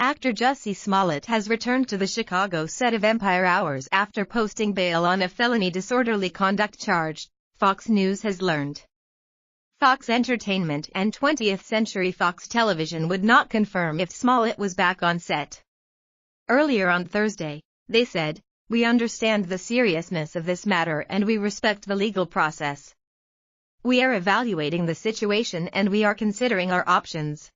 Actor Jussie Smollett has returned to the Chicago set of Empire hours after posting bail on a felony disorderly conduct charge, Fox News has learned. Fox Entertainment and 20th Century Fox Television would not confirm if Smollett was back on set. Earlier on Thursday, they said, "We understand the seriousness of this matter and we respect the legal process. We are evaluating the situation and we are considering our options."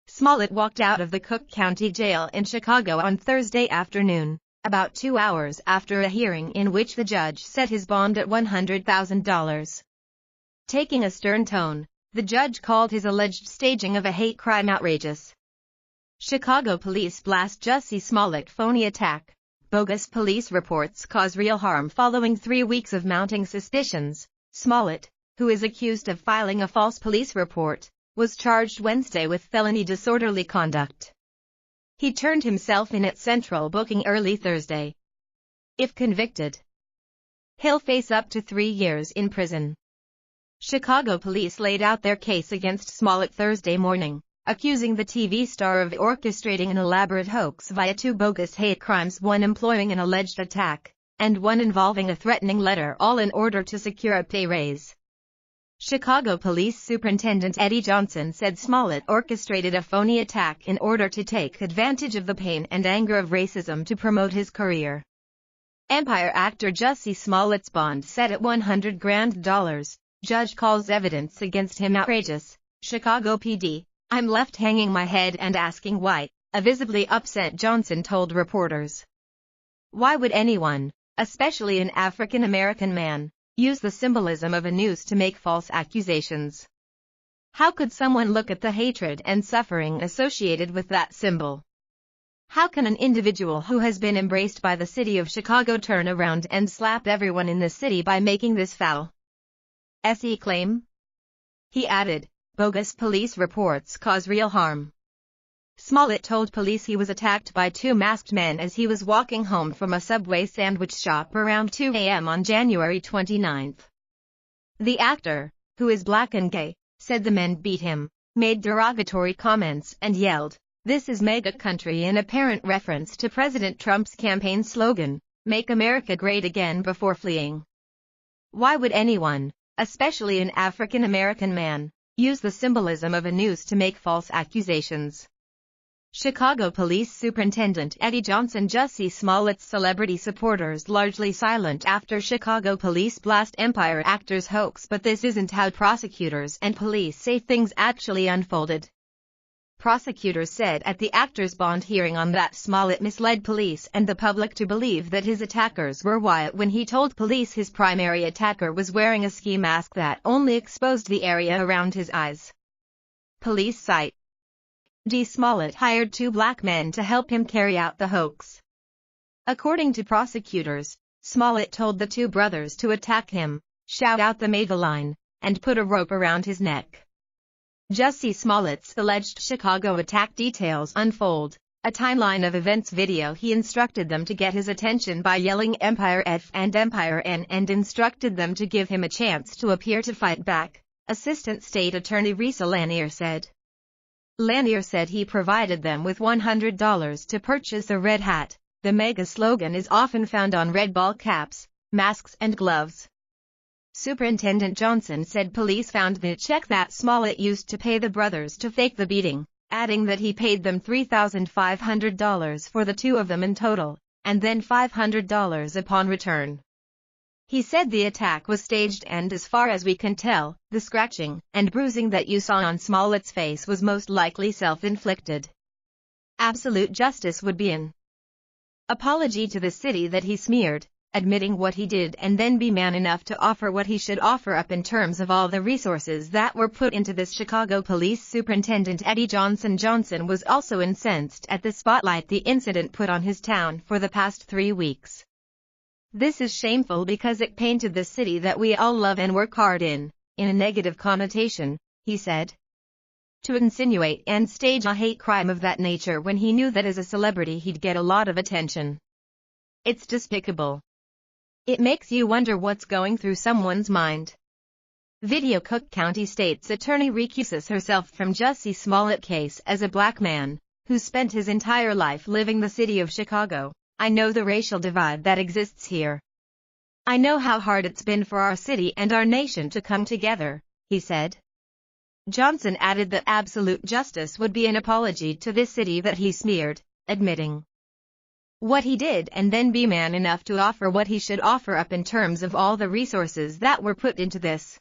Smollett walked out of the Cook County Jail in Chicago on Thursday afternoon, about 2 hours after a hearing in which the judge set his bond at $100,000. Taking a stern tone, the judge called his alleged staging of a hate crime outrageous. Chicago police blast Jussie Smollett phony attack. Bogus police reports cause real harm following 3 weeks of mounting suspicions. Smollett, who is accused of filing a false police report, was charged Wednesday with felony disorderly conduct. He turned himself in at central booking early Thursday. If convicted, he'll face up to 3 years in prison. Chicago police laid out their case against Smollett Thursday morning, accusing the TV star of orchestrating an elaborate hoax via 2 bogus hate crimes, one employing an alleged attack, and one involving a threatening letter, all in order to secure a pay raise. Chicago Police Superintendent Eddie Johnson said Smollett orchestrated a phony attack in order to take advantage of the pain and anger of racism to promote his career. Empire actor Jussie Smollett's bond set at $100,000. Judge calls evidence against him outrageous. Chicago PD, "I'm left hanging my head and asking why," a visibly upset Johnson told reporters. "Why would anyone, especially an African American man, use the symbolism of a noose to make false accusations? How could someone look at the hatred and suffering associated with that symbol? How can an individual who has been embraced by the city of Chicago turn around and slap everyone in the city by making this foul SE claim?" He added, "Bogus police reports cause real harm." Smollett told police he was attacked by 2 masked men as he was walking home from a Subway sandwich shop around 2 a.m. on January 29. The actor, who is black and gay, said the men beat him, made derogatory comments and yelled, "This is MAGA country," in apparent reference to President Trump's campaign slogan, "Make America Great Again," before fleeing. Why would anyone, especially an African American man, use the symbolism of a noose to make false accusations? Chicago Police Superintendent Eddie Johnson. Jussie Smollett's celebrity supporters largely silent after Chicago police blast Empire actor's hoax, but this isn't how prosecutors and police say things actually unfolded. Prosecutors said at the actor's bond hearing on that Smollett misled police and the public to believe that his attackers were white when he told police his primary attacker was wearing a ski mask that only exposed the area around his eyes. Police cite Smollett hired 2 black men to help him carry out the hoax. According to prosecutors, Smollett told the 2 brothers to attack him, shout out the MAGA line, and put a rope around his neck. Jussie Smollett's alleged Chicago attack details unfold. A timeline of events video. He instructed them to get his attention by yelling Empire F and Empire N and instructed them to give him a chance to appear to fight back, Assistant State Attorney Risa Lanier said. Lanier said he provided them with $100 to purchase a red hat. The MAGA slogan is often found on red ball caps, masks and gloves. Superintendent Johnson said police found the check that Smollett used to pay the brothers to fake the beating, adding that he paid them $3,500 for the 2 of them in total, and then $500 upon return. He said the attack was staged and, as far as we can tell, the scratching and bruising that you saw on Smollett's face was most likely self-inflicted. Absolute justice would be an apology to the city that he smeared, admitting what he did, and then be man enough to offer what he should offer up in terms of all the resources that were put into this. Chicago Police Superintendent Eddie Johnson. Johnson was also incensed at the spotlight the incident put on his town for the past 3 weeks. "This is shameful because it painted the city that we all love and work hard in a negative connotation," he said. To insinuate and stage a hate crime of that nature when he knew that as a celebrity he'd get a lot of attention. It's despicable. It makes you wonder what's going through someone's mind. Video. Cook County State's attorney recuses herself from Jussie Smollett case as a black man, who spent his entire life living the city of Chicago. I know the racial divide that exists here. I know how hard it's been for our city and our nation to come together, he said. Johnson added that absolute justice would be an apology to this city that he smeared, admitting what he did and then be man enough to offer what he should offer up in terms of all the resources that were put into this.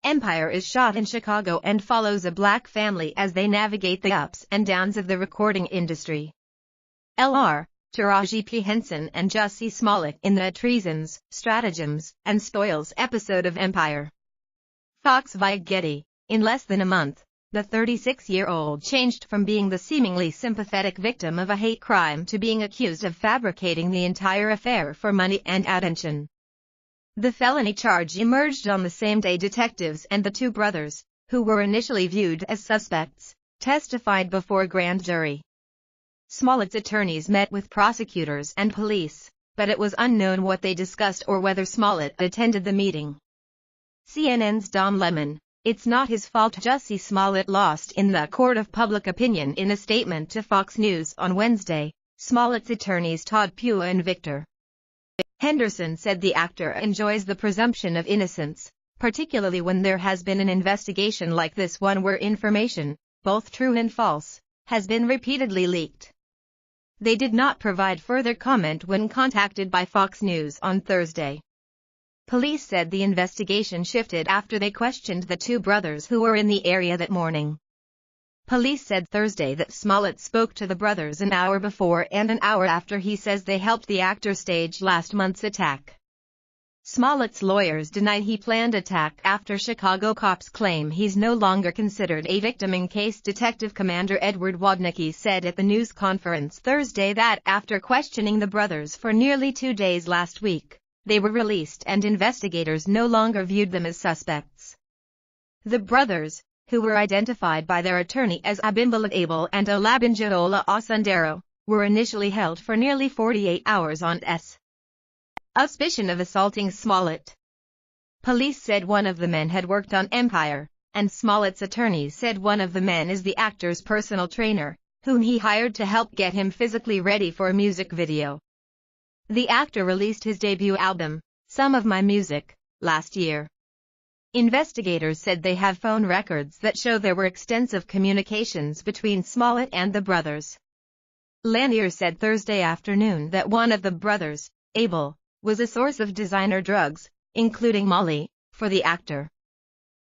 Empire is shot in Chicago and follows a black family as they navigate the ups and downs of the recording industry. Lr. Taraji P. Henson and Jussie Smollett in the Treasons, Stratagems, and Spoils episode of Empire. Fox via Getty. In less than a month, the 36-year-old changed from being the seemingly sympathetic victim of a hate crime to being accused of fabricating the entire affair for money and attention. The felony charge emerged on the same day detectives and the two brothers, who were initially viewed as suspects, testified before a grand jury. Smollett's attorneys met with prosecutors and police, but it was unknown what they discussed or whether Smollett attended the meeting. CNN's Dom Lemon. It's not his fault. Jussie Smollett lost in the court of public opinion. In a statement to Fox News on Wednesday, Smollett's attorneys Todd Pugh and Victor Henderson said the actor enjoys the presumption of innocence, particularly when there has been an investigation like this one where information, both true and false, has been repeatedly leaked. They did not provide further comment when contacted by Fox News on Thursday. Police said the investigation shifted after they questioned the two brothers who were in the area that morning. Police said Thursday that Smollett spoke to the brothers an hour before and an hour after he says they helped the actor stage last month's attack. Smollett's lawyers denied he planned attack after Chicago cops claim he's no longer considered a victim in case. Detective Commander Edward Wodnicki said at the news conference Thursday that after questioning the brothers for nearly 2 days last week, they were released and investigators no longer viewed them as suspects. The brothers, who were identified by their attorney as Abimbola Abel and Olabinjola Osundero, were initially held for nearly 48 hours on suspicion of assaulting Smollett. Police said one of the men had worked on Empire, and Smollett's attorneys said one of the men is the actor's personal trainer, whom he hired to help get him physically ready for a music video. The actor released his debut album, Some of My Music, last year. Investigators said they have phone records that show there were extensive communications between Smollett and the brothers. Lanier said Thursday afternoon that one of the brothers, Abel, was a source of designer drugs, including Molly, for the actor.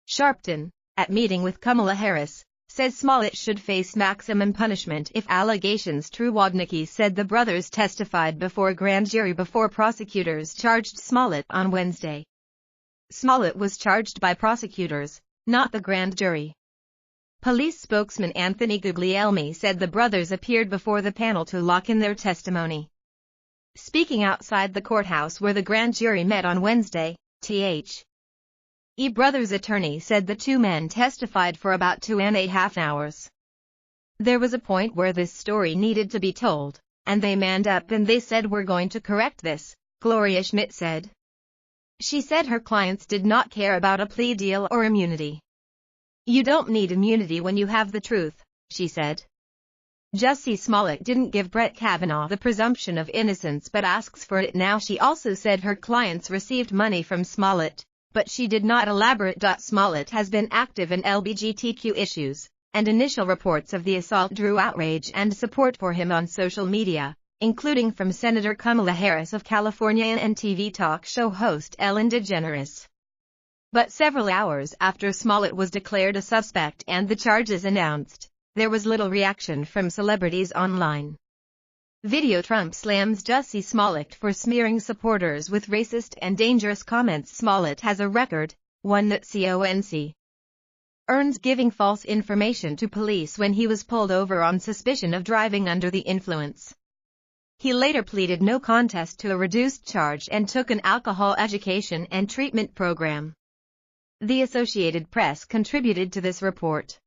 Sharpton, at meeting with Kamala Harris, says Smollett should face maximum punishment if allegations true. Wodnicki said the brothers testified before a grand jury before prosecutors charged Smollett on Wednesday. Smollett was charged by prosecutors, not the grand jury. Police spokesman Anthony Guglielmi said the brothers appeared before the panel to lock in their testimony. Speaking outside the courthouse where the grand jury met on Wednesday, The brothers' attorney said the two men testified for about 2.5 hours. There was a point where this story needed to be told, and they manned up and they said we're going to correct this, Gloria Schmidt said. She said her clients did not care about a plea deal or immunity. You don't need immunity when you have the truth, she said. Jussie Smollett didn't give Brett Kavanaugh the presumption of innocence but asks for it now. She also said her clients received money from Smollett, but she did not elaborate. Smollett has been active in LGBTQ issues, and initial reports of the assault drew outrage and support for him on social media, including from Senator Kamala Harris of California and TV talk show host Ellen DeGeneres. But several hours after Smollett was declared a suspect and the charges announced, there was little reaction from celebrities online. Video Trump slams Jussie Smollett for smearing supporters with racist and dangerous comments. Smollett has a record, one that earns giving false information to police when he was pulled over on suspicion of driving under the influence. He later pleaded no contest to a reduced charge and took an alcohol education and treatment program. The Associated Press contributed to this report.